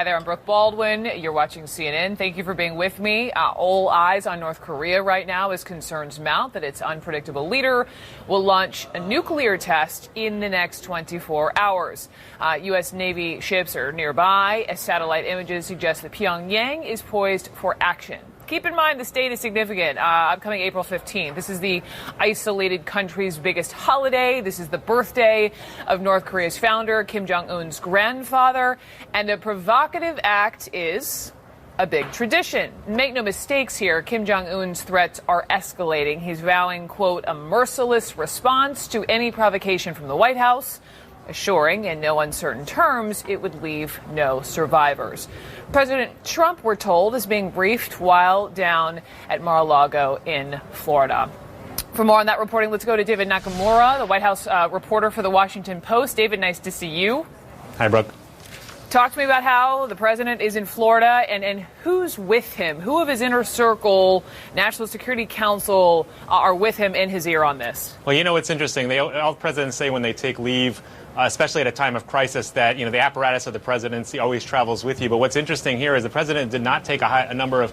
there, I'm Brooke Baldwin. You're watching CNN. Thank you for being with me. All eyes on North Korea right now as concerns mount that its unpredictable leader will launch a nuclear test in the next 24 hours. U.S. Navy ships are nearby as satellite images suggest that Pyongyang is poised for action. Keep in mind, this date is significant. Upcoming April 15th. This is the isolated country's biggest holiday. This is the birthday of North Korea's founder, Kim Jong-un's grandfather. And a provocative act is a big tradition. Make no mistakes here. Kim Jong-un's threats are escalating. He's vowing, quote, a merciless response to any provocation from the White House, assuring in no uncertain terms it would leave no survivors. President Trump, we're told, is being briefed while down at Mar-a-Lago in Florida. For more on that reporting, let's go to David Nakamura, the White House reporter for The Washington Post. David, nice to see you. Hi, Brooke. Talk to me about how the president is in Florida and who's with him. Who of his inner circle, National Security Council, are with him in his ear on this? Well, you know, it's interesting. All presidents say when they take leave, especially at a time of crisis, that, the apparatus of the presidency always travels with you. But what's interesting here is the president did not take a number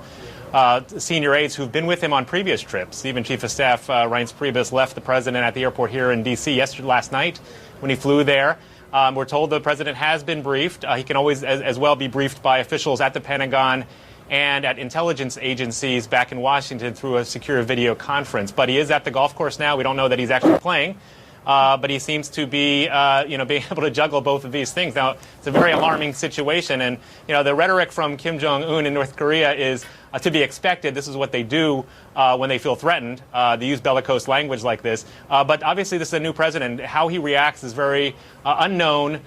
of senior aides who've been with him on previous trips. Even Chief of Staff Reince Priebus left the president at the airport here in D.C. last night when he flew there. We're told the president has been briefed. He can always as well be briefed by officials at the Pentagon and at intelligence agencies back in Washington through a secure video conference. But he is at the golf course now. We don't know that he's actually playing. But he seems to be, being able to juggle both of these things. Now, it's a very alarming situation. And, the rhetoric from Kim Jong-un in North Korea is to be expected. This is what they do when they feel threatened. They use bellicose language like this. But obviously, this is a new president. How he reacts is very unknown.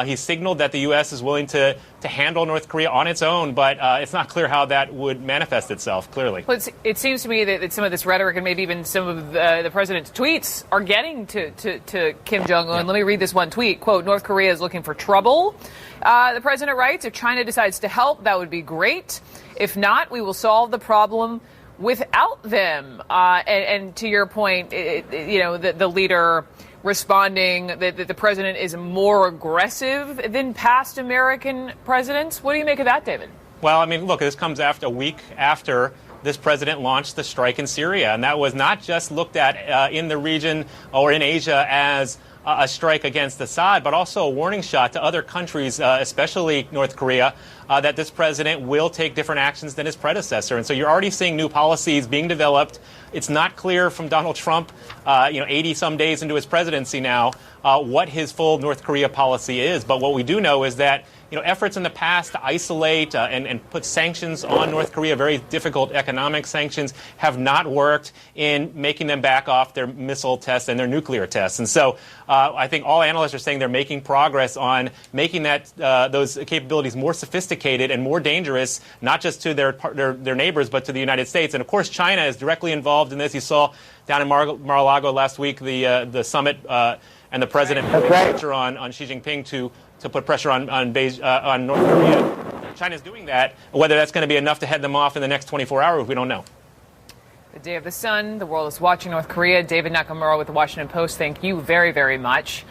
He signaled that the U.S. is willing to handle North Korea on its own, but it's not clear how that would manifest itself, clearly. Well, it seems to me that some of this rhetoric and maybe even some of the president's tweets are getting to Kim Jong-un. Yeah. Let me read this one tweet. Quote, North Korea is looking for trouble. The president writes, if China decides to help, that would be great. If not, we will solve the problem without them. And to your point, the leader responding that the president is more aggressive than past American presidents. What do you make of that, David? Well, I mean, look, this comes after a week after this president launched the strike in Syria. And that was not just looked at in the region or in Asia as a strike against Assad, but also a warning shot to other countries, especially North Korea, that this president will take different actions than his predecessor. And so you're already seeing new policies being developed. It's not clear from Donald Trump, 80-some days into his presidency now, what his full North Korea policy is. But what we do know is that efforts in the past to isolate and put sanctions on North Korea, very difficult economic sanctions, have not worked in making them back off their missile tests and their nuclear tests. And so I think all analysts are saying they're making progress on making those capabilities more sophisticated and more dangerous, not just to their neighbors, but to the United States. And, of course, China is directly involved in this. You saw down in Mar-a-Lago last week the summit and the president put pressure on Xi Jinping to put pressure on North Korea. China's doing that. Whether that's going to be enough to head them off in the next 24 hours, we don't know. The day of the sun, the world is watching North Korea. David Nakamura with The Washington Post, thank you very, very much.